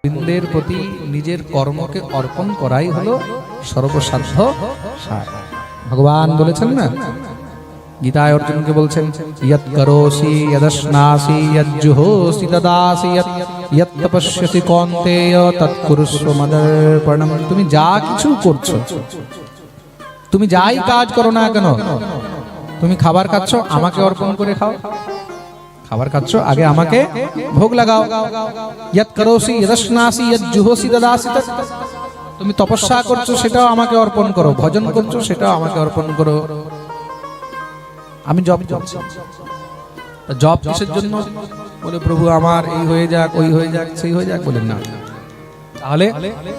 গোবিন্দের প্রতি নিজের কর্মকে অর্পণ করাই হলো সর্বসাধ্য সার। ভগবান বলেছেন না, গীতায় অর্জুনকে বলছেন, ইয়ৎ করোসি যদশ্নাসি যজ্জুহোসি তদাসি ইয়ৎ তপস্যসি কৌন্তেয় তৎকুরুষ্ব মদর্পণম। তুমি যা কিছু করছো, তুমি যাই কাজ করো না কেন, তুমি খাবার খাচ্ছ, আমাকে অর্পণ করে খাও। খাবার খাচ্ছ, আগে আমাকে ভোগ লাগাও। ইয়ৎ করোসি যদশ্নাসি যজ্জুহোসি তদাসি। তুমি তপস্যা করছো, সেটাও আমাকে অর্পণ করো। ভজন করছো, সেটাও আমাকে অর্পণ করো। আমি জব করছি, জব কিসের জন্য? বলে প্রভু আমার এই হয়ে যাক, ওই হয়ে যাক, সেই হয়ে যাক। বলেন না, তাহলে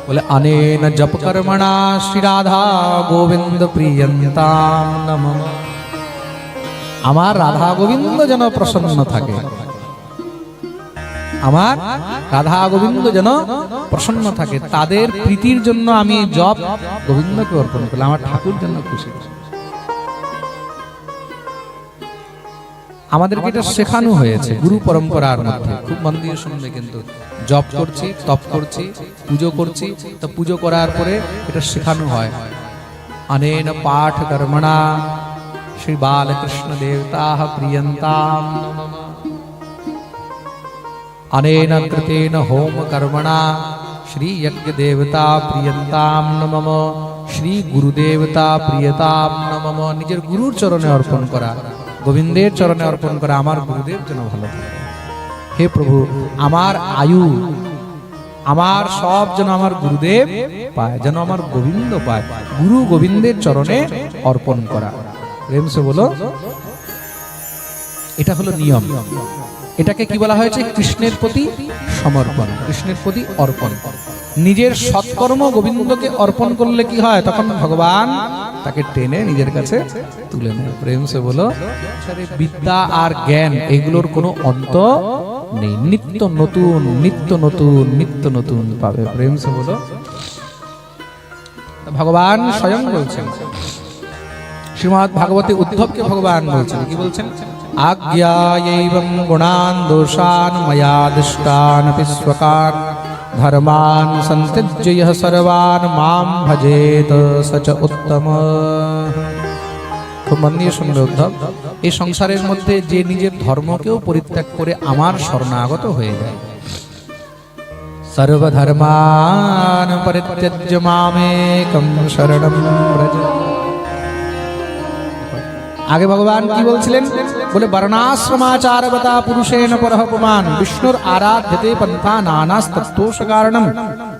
বলে অনেন জপ কর্মণা শ্রী রাধা গোবিন্দ প্রিয়ন্তাম নমঃ। আমার রাধা গোবিন্দ যেন প্রসন্ন থাকে, আমার রাধা গোবিন্দ যেন প্রসন্ন থাকে, তাদের প্রীতির জন্য আমি জপ গোবিন্দকে অর্পণ করলাম, আমার ঠাকুর যেন খুশি। আমাদেরকে এটা শেখানো হয়েছে গুরু পরম্পরার মধ্যে। খুব মন দিয়ে শুনবে কিন্তু, জপ করছি, তপ করছি, পুজো করছি, তো পুজো করার পরে এটা শেখানো হয়, অনেন পাঠ কর্মণা শ্রী বালকৃষ্ণ দেবতা প্রিয়ন্তাম, অনেন কৃতেন হোম কর্মণা শ্রী যজ্ঞ দেবতা প্রিয়ন্তাম নমঃ, শ্রী গুরুদেবতা প্রিয়তাম নমঃ। নিজের গুরুর চরণে অর্পণ করা, গোবিন্দের চরণে অর্পণ করা, আমার গুরুদেব যেন ভালো থাকে। হে প্রভু, আমার আয়ু, আমার সব যেন আমার গুরুদেব পায়, যেন আমার গোবিন্দ পায়। গুরু গোবিন্দের চরণে অর্পণ করা, প্রেম সে বলো, এটা হলো নিয়ম। এটাকে কি বলা হয়েছে? কৃষ্ণের প্রতি সমর্পণ, কৃষ্ণের প্রতি অর্পণ। নিজের সৎকর্ম গোবিন্দকে অর্পণ করলে কি হয়? তখন ভগবান তাকে টেনে নিজের কাছে তুলে নেয়। প্রেম সে বলো, বিদ্যা আর জ্ঞান এগুলোর কোনো অন্ত নেই, নিত্য নতুন, নিত্য নতুন, নিত্য নতুন পাবে। প্রেম সে বলো, ভগবান স্বয়ং বলছেন, শ্রীমদ্ ভাগবতে উদ্ধবকে ভগবান বলছেন, কি বলছেন? আজ্ঞায়ৈবং গুণান দোষান ময়া দৃষ্টান পিস্বকান ধর্মান সন্ত্যজ্য ইহ সর্বান মাম ভজেত সচ উত্তম। খুব মন দিয়ে শুনবে উদ্ধব, এই সংসারের মধ্যে যে নিজের ধর্মকেও পরিত্যাগ করে আমার শরণাগত হয়ে যায়, সর্বধর্মান পরিত্যজ্য মামেকং শরণং ব্রজ। আগে ভগবান কি বলছিলেন? বলে বর্ণাশ্রমাচারবতা পুরুষেণ পরহপমান বিষ্ণুর আরাধ্যতে পন্থা নানাস্তোষ কারণম।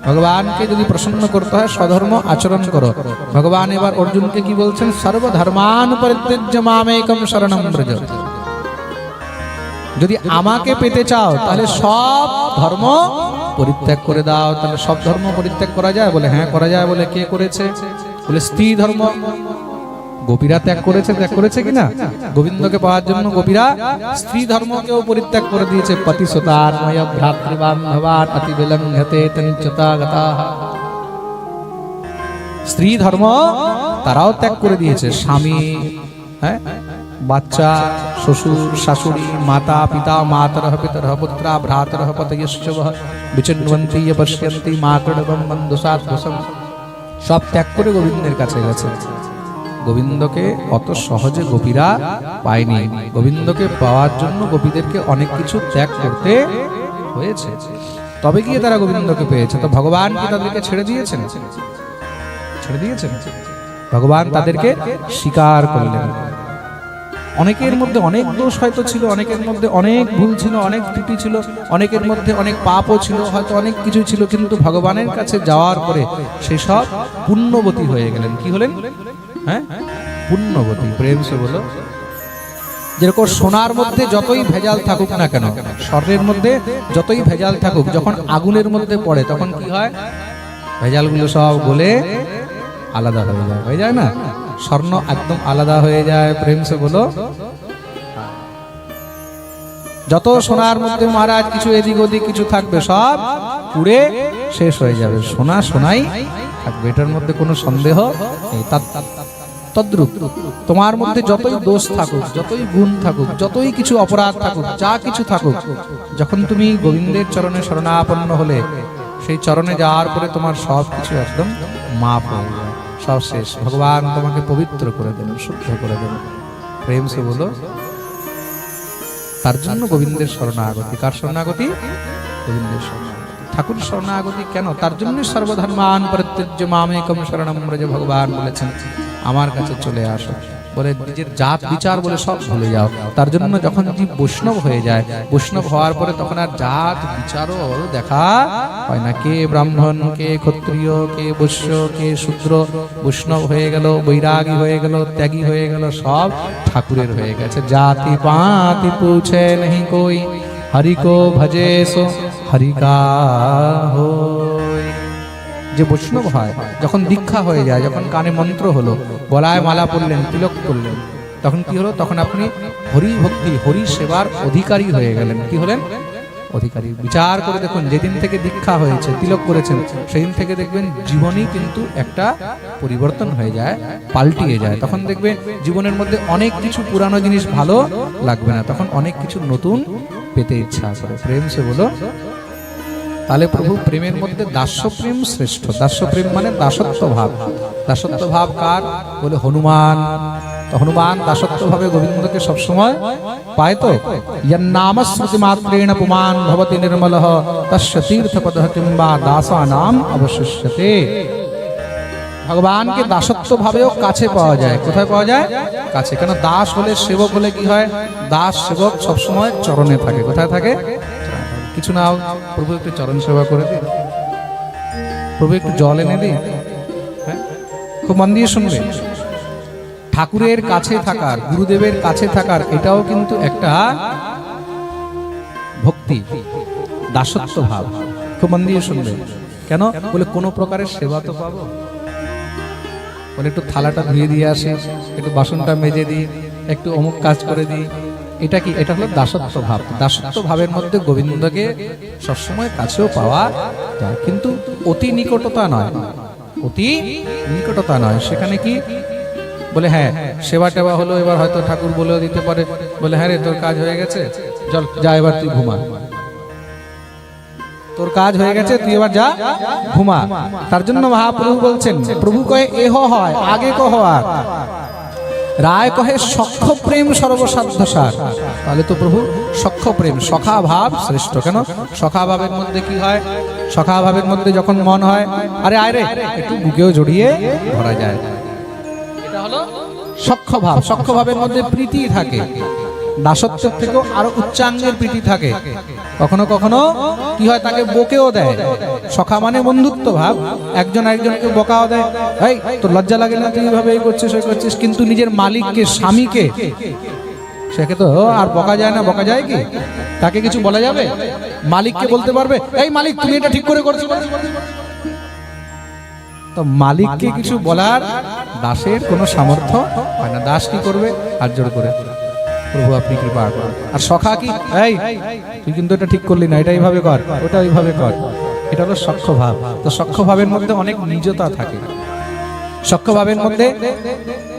ভগবানকে যদি প্রসন্ন করতে হয় স্বধর্ম আচরণ করো। ভগবান এবার অর্জুনকে কি বলছেন? সর্বধর্মান পরিত্যজ্য মামেকং শরণং ব্রজ। যদি আমাকে পেতে চাও তাহলে সব ধর্ম পরিত্যাগ করে দাও। তাহলে সব ধর্ম পরিত্যাগ করা যায়? বলে হ্যাঁ করা যায়। বলে কে করেছে? বলে স্ত্রী ধর্ম। গোপীরা ত্যাগ করেছে, ত্যাগ করেছে কিনা? গোবিন্দকে পাওয়ার জন্য গোপীরা স্ত্রী ধর্মকেও পরিত্যাগ করে দিয়েছে। পতিসুতার ময় ভ্রাতৃবান্ধবান অতি বিলঙ্ঘতে তঞ্চতাগতাঃ। স্ত্রী ধর্ম তারাও ত্যাগ করে দিয়েছে। স্বামী, হ্যাঁ, বাচ্চা, শ্বশুর, শাশুড়ি, মাতা, পিতা, মাতরঃ পিতরঃ পুত্রা ভ্রাতরঃ পতয়শ্চবঃ বিচিন্বন্তি পশ্যন্তি মাতৃডবং বন্ধুসাৎভসম। সব ত্যাগ করে গোবিন্দের কাছে গেছে। গোবিন্দকে অত সহজে গোপীরা পায়নি। গোবিন্দকে পাওয়ার জন্য গোপীদেরকে অনেক কিছু ত্যাগ করতে হয়েছে, তবে গিয়ে তারা গোবিন্দকে পেয়েছে। তো ভগবান কি তাদেরকে ছেড়ে দিয়েছেন? ছেড়ে দিয়েছেন? ভগবান তাদেরকে স্বীকার করলেন। অনেকের মধ্যে অনেক দোষ হয়তো ছিল, অনেকের মধ্যে অনেক ভুল ছিল, অনেক ত্রুটি ছিল, অনেকের মধ্যে অনেক পাপও ছিল, হয়তো অনেক কিছু ছিল, কিন্তু ভগবানের কাছে যাওয়ার পরে সেসব পুণ্যবতী হয়ে গেলেন। কি হলেন? হ্যাঁ, পুণ্যবতী। প্রেম সে বলো, যেরকম সোনার মধ্যে যতই ভেজাল থাকুক না কেন, স্বর্ণের মধ্যে যতই ভেজাল থাকুক, যখন আগুনের মধ্যে পড়ে তখন কি হয়? ভেজালগুলো সব গলে আলাদা হয়ে যায়, হয়ে যায় না? স্বর্ণ একদম আলাদা হয়ে যায়। প্রেম সে বলো, যত সোনার মধ্যে মহারাজ কিছু এদিক ওদিক কিছু থাকবে, সব পুড়ে শেষ হয়ে যাবে, সোনা সোনাই থাকবে, এটার মধ্যে কোনো সন্দেহ নেই। তদ্রূপ তোমার মধ্যে যতই দোষ থাকুক, যতই গুণ থাকুক, যতই কিছু অপরাধ থাকুক, যা কিছু থাকুক, যখন তুমি গোবিন্দের চরণে শরণাপন্ন হলে সেই চরণে যাওয়ার পরে তোমার সব কিছু একদম মাপ হয়ে যায়, সব শেষ। ভগবান তোমাকে পবিত্র করে দেবেন, শুদ্ধ করে দেবেন। প্রেম সে বলো। তার জন্য গোবিন্দের শরণাগতি। কার শরণাগতি? গোবিন্দের শরণাগতি। ঠাকুর শরণাগতি কেন? তার জন্য সর্বধর্মান পরিত্যজ্য মামেকম শরণম ব্রজ। ভগবান বলেছেন আমার কাছে চলে আসো, বলে নিজের জাত বিচার বলে সব ভুলে যাও। তার জন্য যখন জীব বৈষ্ণব হয়ে যায়, বৈষ্ণব হওয়ার পরে তখন আর জাত বিচারও দেখা হয় না। কে ব্রাহ্মণ, কে ক্ষত্রিয়, কে বৈশ্য, কে শূদ্র। বৈষ্ণব হয়ে গেল, বৈরাগী হয়ে গেল, ত্যাগী হয়ে গেল, সব ঠাকুরের হয়ে গেছে। জাতি পাতি পুছে নেই কই, হরি কো ভজে সো হরি কা হোয়। যে বৈষ্ণব হয়, যখন দীক্ষা হয়ে যায়, যখন কানে মন্ত্র হলো, গলায় মালা পরলেন, তিলক করলেন, তখন কি হলো? তখন আপনি হরি ভক্তি, হরি সেবার অধিকারী হয়ে গেলেন। কি হলেন? অধিকারী। বিচার করে দেখুন, যেদিন থেকে দীক্ষা হয়েছে, তিলক করেছেন, সেদিন থেকে দেখবেন জীবনই কিন্তু একটা পরিবর্তন হয়ে যায়, পাল্টিয়ে যায়। তখন দেখবেন জীবনের মধ্যে অনেক কিছু পুরানো জিনিস ভালো লাগবে না, তখন অনেক কিছু নতুন পেতে ইচ্ছা করে। প্রেম সে বলো। তাহলে প্রভু প্রেমের মধ্যে দাস্য প্রেম শ্রেষ্ঠ। দাস্য প্রেম মানে দাসত্ব ভাব। দাসত্ব ভাব কার? বলে হনুমান। তো হনুমান দাসত্ব ভাবে গোবিন্দকে সবসময় পায়। তো ইয়ার নাম স্মৃতি মাত্রেণ পুমান ভবতি নির্মলঃ তস্য তীর্থপদঃ কিংবা দাসানাম অবশিষ্যতে। ভগবানকে দাসত্ব ভাবেও কাছে পাওয়া যায়। কোথায় পাওয়া যায়? কাছে। কেন? দাস হলে, সেবক হলে কি হয়? দাস সেবক সবসময় চরণে থাকে। কোথায় থাকে? কিছু না, প্রভু একটু চরণ সেবা করে দিন, প্রভু একটু জল এনে দিন। খুব মন দিয়ে শুনবে, ঠাকুরের কাছে থাকার, গুরুদেবের কাছে থাকার এটাও কিন্তু একটা ভক্তি, দাসত্ব ভাব। খুব মন দিয়ে শুনবে। কেন? বলে কোনো প্রকারের সেবা তো পাবো। বলে একটু থালাটা ধুয়ে দিয়ে আসি, একটু বাসনটা মেজে দিই, একটু অমুক কাজ করে দিই। এটা কি? এটা হলো দাসত্ব ভাব। দাসত্ব ভাবের মধ্যে গোবিন্দকে সবসময় কাছেও পাওয়া যায়, কিন্তু অতি নিকটতা নয়, অতি নিকটতা নয়। সেখানে কি বলে, হ্যাঁ সেবা টেবা হলো, এবার হয়তো ঠাকুর বলেও দিতে পারে, বলে হ্যাঁ রে তোর কাজ হয়ে গেছে, চল যা এবার তুই ঘুমা, তোর কাজ হয়ে গেছে, তুই এবার যা ঘুমা। তার জন্য মহাপ্রভু বলছেন, প্রভু কয়ে এহ হয় আগে কহ আর, রায় কহে সখ্য প্রেম সর্বসাধ্য সার। তাহলে তো প্রভু সখ্য প্রেম, সখা ভাব শ্রেষ্ঠ। কেন? সখা ভাবের মধ্যে কি হয়? সখা ভাবের মধ্যে যখন মন হয়, আরে আয় রে, একটু বুকেও জড়িয়ে ধরা যায়। এটা হলো সখ্য ভাব। সখ্য ভাবের মধ্যে প্রীতি থাকে, দাসত্বের থেকেও আরো উচ্চাঙ্গের প্রীতি থাকে। কখনো কখনো কি হয়? তাকে বকেও দেয়। সখা মানে বন্ধুত্ব ভাব, একজন একজনকে বকাও দেয়, এই তোর লজ্জা লাগে না, তুই এইভাবে এই করছিস ওই করছিস। কিন্তু নিজের মালিককে, স্বামীকে, সেকে তো আর বকা যায় না। বকা যায় কি? তাকে কিছু বলা যাবে? মালিককে বলতে পারবে, এই মালিক তুমি এটা ঠিক করে করছো? তো মালিককে কিছু বলার দাসের কোনো সামর্থ্য হয় না। দাস কি করবে? হাত জোড় করে, প্রভু আপনি কৃপা করুন। আর সখা কি? এই তুই কিন্তু এটা ঠিক করলি না, এটা এইভাবে কর, ওটা ওইভাবে কর। এটা হলো সখ্য ভাব। তো সখ্য ভাবের মধ্যে অনেক নিজতা থাকে। সখ্য ভাবের মধ্যে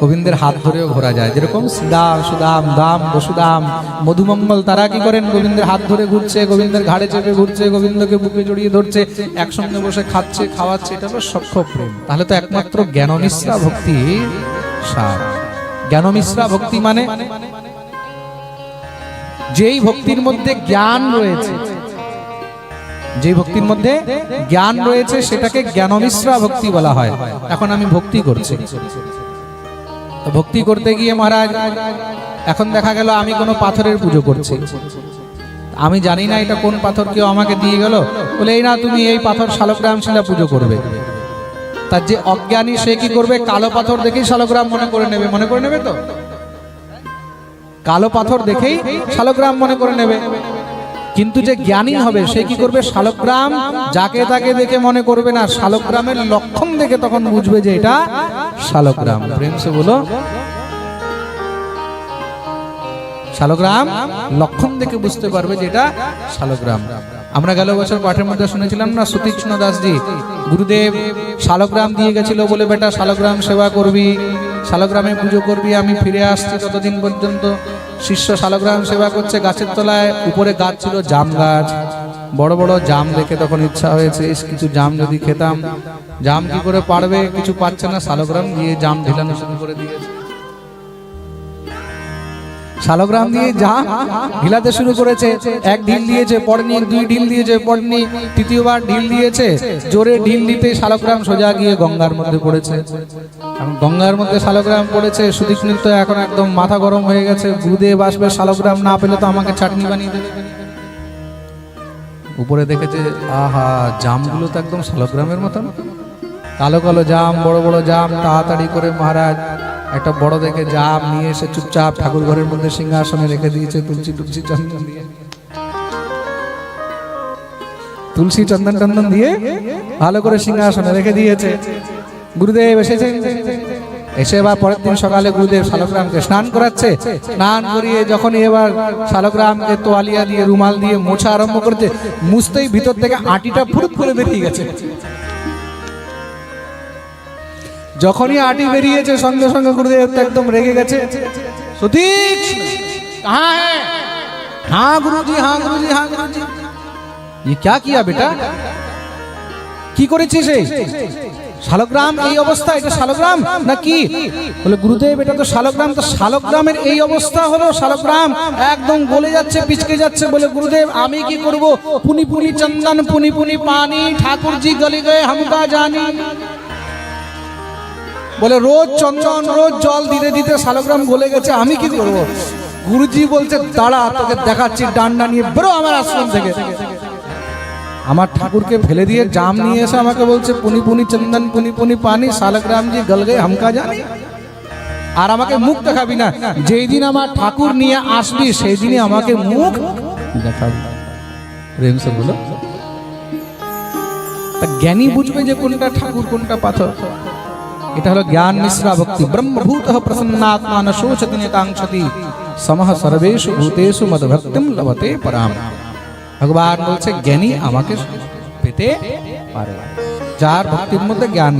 গোবিন্দের হাত ধরেও ঘোরা যায়। যেরকম শ্রীদাম, সুদাম, দাম, বসুদাম, মধুমঙ্গল, তারা কি করেন? গোবিন্দের হাত ধরে ঘুরছে, গোবিন্দের ঘাড়ে চেপে ঘুরছে, গোবিন্দকে বুকে জড়িয়ে ধরছে, একসঙ্গে বসে খাচ্ছে, খাওয়াচ্ছে। এটা হলো সখ্য প্রেম। তাহলে তো একমাত্র জ্ঞানমিশ্রা ভক্তি সার। জ্ঞানমিশ্রা ভক্তি মানে যেই ভক্তির মধ্যে জ্ঞান রয়েছে, যে ভক্তির মধ্যে জ্ঞান রয়েছে সেটাকে জ্ঞানমিশ্রা ভক্তি বলা হয়। এখন আমি ভক্তি করছি, ভক্তি করতে গিয়ে মহারাজ এখন দেখা গেল আমি কোনো পাথরের পুজো করছি, আমি জানি না এটা কোন পাথর, কেউ আমাকে দিয়ে গেল, বলে এই না তুমি এই পাথর শালগ্রাম শিলা পুজো করবে। তার যে অজ্ঞানী সে কি করবে? কালো পাথর দেখেই শালগ্রাম মনে করে নেবে। মনে করে নেবে তো, কালো পাথর দেখেই শালগ্রাম মনে করে নেবে। কিন্তু যে জ্ঞানী হবে সে কি করবে? শালগ্রাম যাকে তাকে দেখে মনে করবে না, শালগ্রামের লক্ষণ দেখে তখন বুঝবে যে এটা শালগ্রাম। প্রেম সে বলো। শালগ্রাম লক্ষণ দেখে বুঝতে পারবে যে এটা শালগ্রাম। আমরা গেল বছর পাঠের মধ্যে শুনেছিলাম না, সুতীক্ষ্ণ দাসজি গুরুদেব শালগ্রাম দিয়ে গেছিল, বলে বেটা শালগ্রাম সেবা করবি, শালগ্রামে পুজো করবি। আমি ফিরে আসছি ততদিন পর্যন্ত শিষ্য শালগ্রাম সেবা করছে গাছের তলায়। উপরে গাছ ছিল জাম গাছ, বড় বড় জাম দেখে তখন ইচ্ছা হয়েছে কিছু জাম যদি খেতাম। জাম কি করে পারবে, কিছু পাচ্ছে না, শালগ্রাম দিয়ে জাম ঢেলানো শুরু করে দিয়েছে। শালগ্রাম দিয়ে জাম ঢিলাতে শুরু করেছে। এক ঢিল দিয়েছে, পড়নি, দুই ঢিল দিয়েছে, পড়নি, তৃতীয়বার ঢিল দিয়েছে। জোরে ঢিল দিতে শালগ্রাম সোজা গিয়ে গঙ্গার মধ্যে পড়েছে। এখন গঙ্গার মধ্যে শালগ্রাম পড়েছে। সুদীপ নৃত্য এখন একদম মাথা গরম হয়ে গেছে। গুরুদেব আসবে, শালগ্রাম না পেলে তো আমাকে চাটনি বানিয়ে দেবে। উপরে দেখেছে, আহা, জামগুলো তো একদম শালগ্রামের মতন, কালো কালো জাম, বড় বড় জাম। তাড়াতাড়ি করে মহারাজ একটা বড় দেখে জাম নিয়ে এসে চুপচাপ ঠাকুর ঘরের মধ্যে সিংহাসনে রেখে দিয়েছে। তুলসী চন্দন দিয়ে, তুলসী চন্দন টন্দন দিয়ে ভালো করে সিংহাসনে রেখে দিয়েছে। গুরুদেব এসেছেন। এসে এবার পরের দিন সকালে গুরুদেব শালগ্রামকে স্নান করাচ্ছে। স্নান করিয়ে যখন এবার শালগ্রামকে তোয়ালিয়া দিয়ে, রুমাল দিয়ে মোছা আরম্ভ করছে, মুছতেই ভিতর থেকে আটিটা ফুরুত করে বেরিয়ে গেছে। যখনই আটি বেরিয়েছে সঙ্গে সঙ্গে গুরুদেব একদম রেগে গেছে। সতীক, कहाँ है? हाँ गुरुजी, हाँ गुरुजी, हाँ गुरुजी। ये क्या किया बेटा? কি করেছিস? শালগ্রাম এই অবস্থা, এটা শালগ্রাম নাকি? বলে গুরুদেব এটা তো শালগ্রাম। তো শালগ্রামের এই অবস্থা হলো, শালগ্রাম একদম গলে যাচ্ছে, পিচকে যাচ্ছে। বলে গুরুদেব আমি কি করব? পুনি পুনি চন্দন, পুনি পুনি পানি, ঠাকুর জি গলে গয়ে हमका জানি। বলে রোজ চন্দন, রোজ জল দিতে দিতে শালগ্রাম গলে গেছে, আমি কি করব? গুরুজি বলছে দাঁড়া, তোকে দেখাচ্ছি, ডান্ডা নিয়ে বেরো আমার আশ্রম থেকে। আমার ঠাকুরকে ফেলে দিয়ে জাম নিয়ে এসে আমাকে বলছে পুনি পুনি চন্দন, পুনি পুনি পানি, শালগ্রাম জি গল গয়ে हमका জানি। আর আমাকে মুখ দেখাবি না। যেই দিন আমার ঠাকুর নিয়ে আসবি সেই দিনই আমাকে মুখ দেখাবি। প্রেম সে বলো। তা জ্ঞানী বুঝবে যে কোনটা ঠাকুর কোনটা পাথর। এটা হলো জ্ঞান মিশ্রা ভক্তি। ব্রহ্মভূতঃ প্রসন্নাত্মা ন শোচতি ন কাঙ্ক্ষতি সমহ সর্বেষু ভূতেষু মদ্ভক্তিম লভতে পরাম। ভগবান বলছে জ্ঞানী আমাকে পেতে পারে, যার ভক্তির মধ্যে জ্ঞান।